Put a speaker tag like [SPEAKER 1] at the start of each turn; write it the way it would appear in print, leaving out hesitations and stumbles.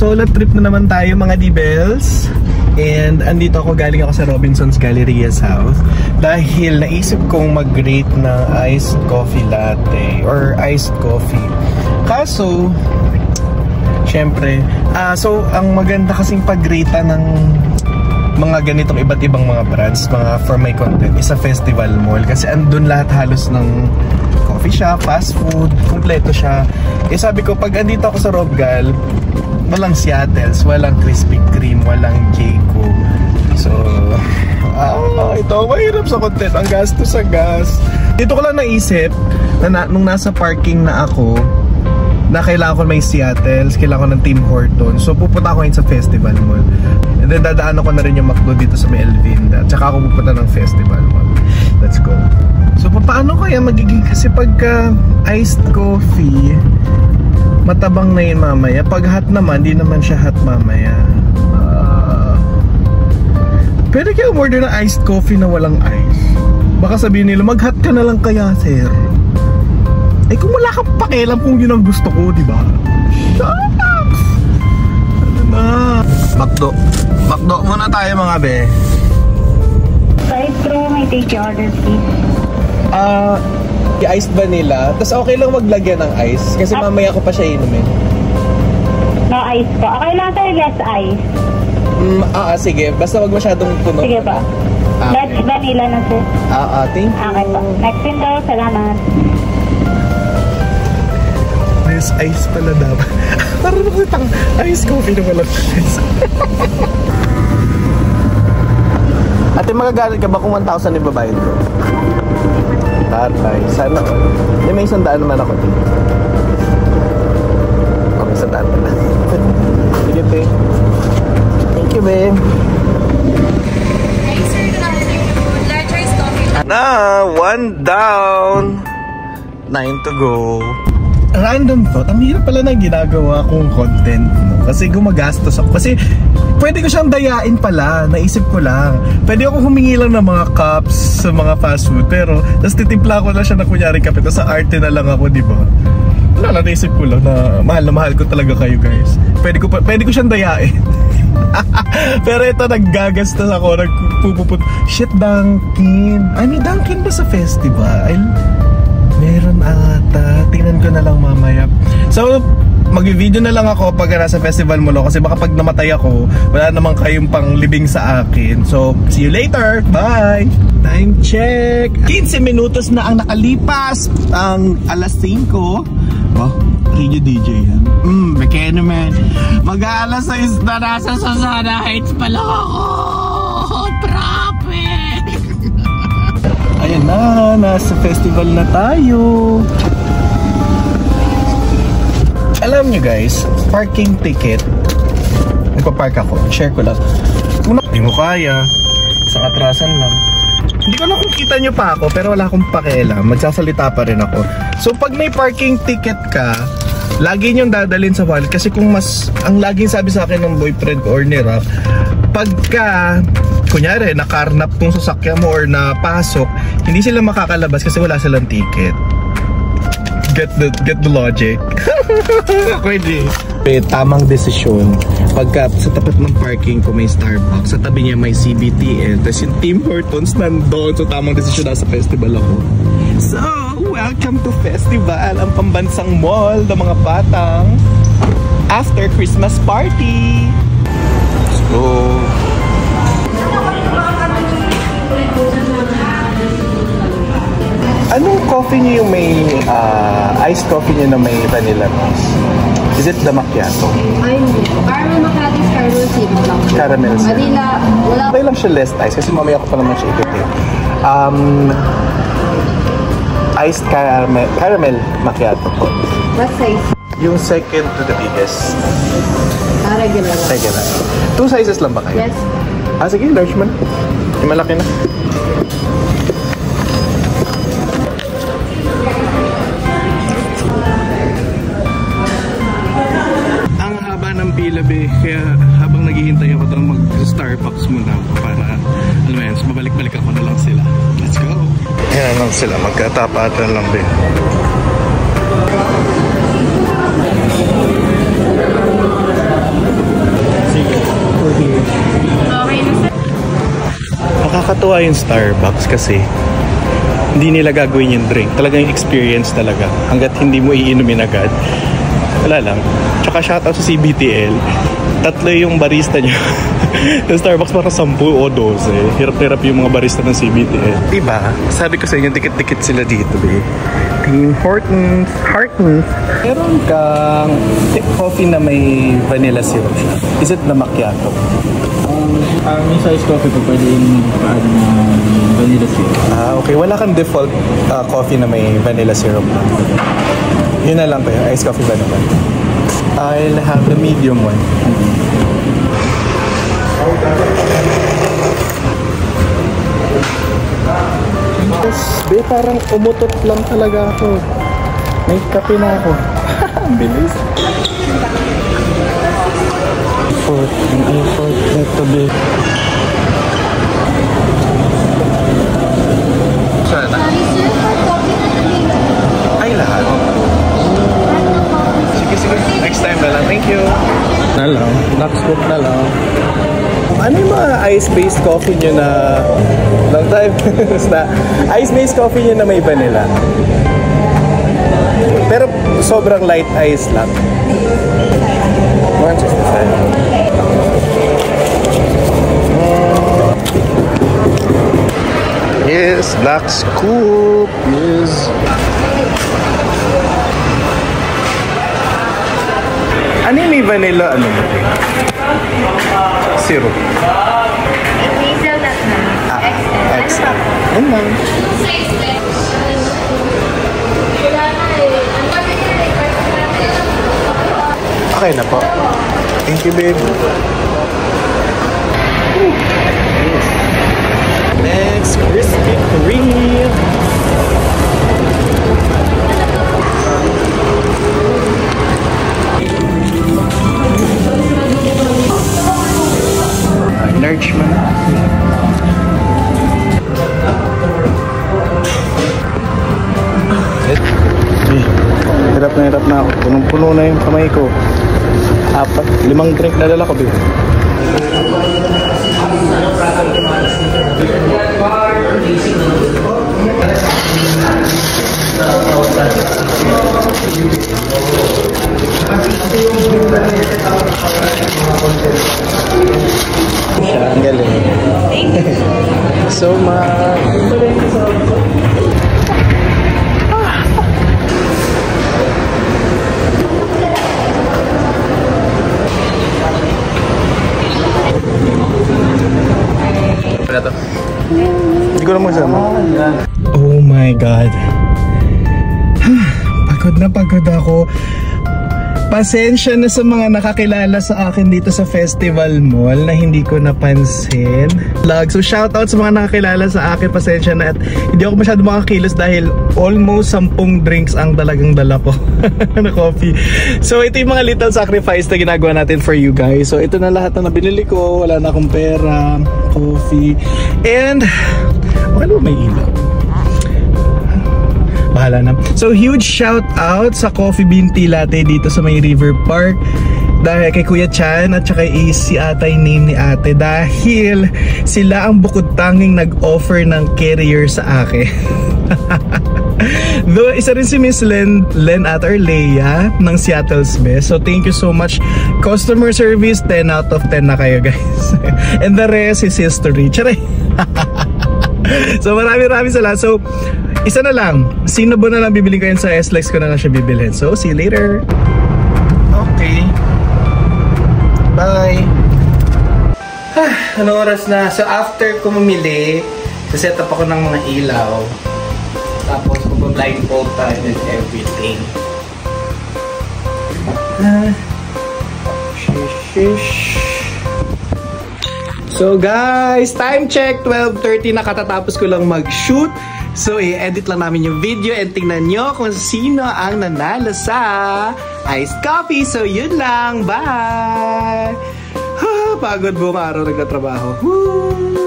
[SPEAKER 1] Solo trip na naman tayo mga D-Bells. And andito ako, galing ako sa Robinson's Galleria South dahil naisip kong mag-rate ng iced coffee latte or iced coffee. Kaso, syempre, so ang maganda kasing pag-rate ng mga ganitong iba't ibang mga brands, mga for my content, is a festival mall kasi andun lahat halos ng coffee shop, fast food, kompleto siya. Eh sabi ko, pag andito ako sa Robgal, walang Seattle's, walang Krispy Kreme, walang Jayco. So, ito, mahirap sa content. Ang gastos sa gas. Dito ko lang naisip, nung nasa parking na ako, na kailangan ko may Seattle's, kailangan ko ng Tim Hortons. So, pupunta ako yun sa Festival Mall. And then, dadaan ko na rin yung McDo dito sa may Elvinda. Tsaka ako pupunta ng Festival Mall. Let's go. So, paano kaya magiging? Kasi pagka iced coffee, matabang na yun mamaya. Pag hot naman, di naman siya hot mamaya. Pwede kayo order na iced coffee na walang ice. Baka sabihin nila, mag-hot ka na lang kaya, sir. Eh kung wala kang pakialam kung yun ang gusto ko, di ba? Shucks! Ano na? Makdo. Makdo muna tayo mga be.
[SPEAKER 2] Side through, may take your order please.
[SPEAKER 1] Iced vanilla. Tapos okay lang maglagyan ng ice. Kasi mamaya ko pa siya inumin.
[SPEAKER 2] No ice po. Okay lang sir, less ice.
[SPEAKER 1] Sige. Basta wag masyadong puno.
[SPEAKER 2] Sige pa.
[SPEAKER 1] Okay.
[SPEAKER 2] Let's vanilla na sir.
[SPEAKER 1] Thank you.
[SPEAKER 2] Okay po. Next window, salamat.
[SPEAKER 1] There's ice pala dapat. Parang nakitang ice coffee na walang ice. Ate, magagalit ka ba kung 1,000 yung babayad ko? Tatay, sana may 100 naman ako dito. Okay, 100 na. Sige, te. Thank you, babe.
[SPEAKER 3] Hey, sir, good afternoon. Large iced coffee.
[SPEAKER 1] 1 down. 9 to go. Random thought, ang hirap pala na ginagawa kong content, no? Kasi gumagastos ako. Kasi pwede ko siyang dayain pala, naisip ko lang. Pwede ako humingi lang ng mga cups sa mga fast food, pero tapos titimpla ko na siya na kunyari kape, tapos sa arte na lang ako, di ba? Wala lang, naisip ko lang na mahal ko talaga kayo guys. Pwede ko siyang dayain. Pero ito, naggagastos ako, nagpupuput. Shit, Dunkin. I mean, Dunkin ba sa festival? Meron ata. Tingnan ko na lang mamaya. So, mag-video na lang ako pag nasa festival mo kasi baka pag namatay ako, wala namang kayong panglibing sa akin. So, see you later. Bye! Time check. 15 minutos na ang nakalipas. Ang alas 5. Oh, radio DJ yan. Beke naman. Mag-aalas 6 na nasa Susana Heights pala ako. Traffic! Ayan na, nasa festival na tayo. Alam nyo guys, parking ticket. Nagpa-park ako, share ko lang. Hindi mo kaya, sa atrasan lang. Hindi ko na kung kita nyo pa ako, pero wala akong pakialam. Magsasalita pa rin ako. So pag may parking ticket ka, lagi nyong dadalhin sa wallet. Kasi kung ang laging sabi sa akin ng boyfriend ko or ni Rap, pagka kunyari nakarnap tong sasakyan mo or napasok, hindi sila makakalabas kasi wala silang ticket. Get the logic. Pwede. Tamang desisyon. Pagka sa tapat ng parking ko may Starbucks, sa tabi niya may CBTN, tapos yung Tim Hortons nandoon. So tamang desisyon, nasa festival ako. So, welcome to festival, ang pambansang mall ng mga batang after Christmas party. Let's go. Anong coffee niyo yung may iced coffee niyo na may vanilla mix? Is it the macchiato?
[SPEAKER 3] Caramel macchiato is caramel syrup lang.
[SPEAKER 1] Caramel syrup.
[SPEAKER 3] Vanilla, wala.
[SPEAKER 1] Okay lang siya less ice kasi mamaya ko pa naman siya ikipin. Iced caramel macchiato po.
[SPEAKER 3] What size?
[SPEAKER 1] Yung second to the biggest.
[SPEAKER 3] Regular.
[SPEAKER 1] Regular. 2 sizes lang ba kayo?
[SPEAKER 3] Yes.
[SPEAKER 1] Sige, large man. Yung malaki na. Be, kaya habang naghihintay ako doon mag-Starbucks muna ako para alam mo yan, so babalik-balik ako na lang sila. Let's go! Yan lang sila, magkatapatan lang din. Nakakatuwa yung Starbucks kasi hindi nila gagawin yung drink. Talagang experience talaga. Hanggat hindi mo iinumin agad, wala lang. Tsaka shoutout sa CBTL. 3 yung barista nyo. Sa Starbucks parang 10 o 12. Hirap-hirap yung mga barista ng CBTL. Diba? Sabi ko sa inyo, dikit-dikit sila dito, Tim Hortons. Meron kang coffee na may vanilla syrup siya. Is it na macchiato?
[SPEAKER 4] May size coffee ko pwede yung paano na vanilla syrup.
[SPEAKER 1] Okay. Wala kang default coffee na may vanilla syrup. Yun na lang kayo. Iced coffee ba naman? I'll have the medium one. Be, parang umutot lang talaga ako. May kape na ako. Ang bilis. Effort. Ito, be. Saan na? Ay, lahat. Sige. Next time na lang. Thank you. Na lang. Next scoop na lang. Ano yung mga ice-based coffee nyo na long time? Ice-based coffee nyo na may vanilla. Pero sobrang light ice lang. 165. Yes, black scoop. Yes. Ano yung may vanilla? Ano mo? Syrup.
[SPEAKER 2] Hazelnut na.
[SPEAKER 1] Excellent. Ano lang? Okay na po. Thank you, babe. Next, Krispy Kreme. Large man. Hirap na ako. Punong-puno na yung kamay ko. 5 drink na dala ko, babe. Ang galing. So much. Hindi ko na masama. Oh my God. Pagod ako. Pasensya na sa mga nakakilala sa akin dito sa Festival Mall na hindi ko napansin. So shoutout sa mga nakakilala sa akin. Pasensya na at hindi ako masyado makakilos dahil almost 10 drinks ang talagang dala ko na coffee. So ito yung mga little sacrifice na ginagawa natin for you guys. So ito na lahat na nabinili ko. Wala na akong pera, coffee, and ano may ilaw? Bahala na. So huge shout out sa Coffee Bean Tea Latte dito sa may River Park. Dahil kay Kuya Chan at saka si ate, name ni ate. Dahil sila ang bukod tanging nag-offer ng carrier sa akin. Though isa rin si Miss Len at or Leia ng Seattle's Best. So thank you so much. Customer service 10 out of 10 na kayo guys. And the rest is history. Charay. So marami salamat. So isa na lang, sino ba na lang bibili ko yun sa SLEX ko na lang siya bibilhin. So see you later. Okay. Bye. Anong oras na? So after ko mamili, set up ako ng mga ilaw. Tapos mag-blindfold tayo and everything. So guys, time check 12:30 na, katatapos ko lang mag-shoot. So i-edit lang namin yung video and tingnan nyo kung sino ang nanalo sa iced coffee. So yun lang, bye! Pagod buong araw nagtatrabaho. Woo!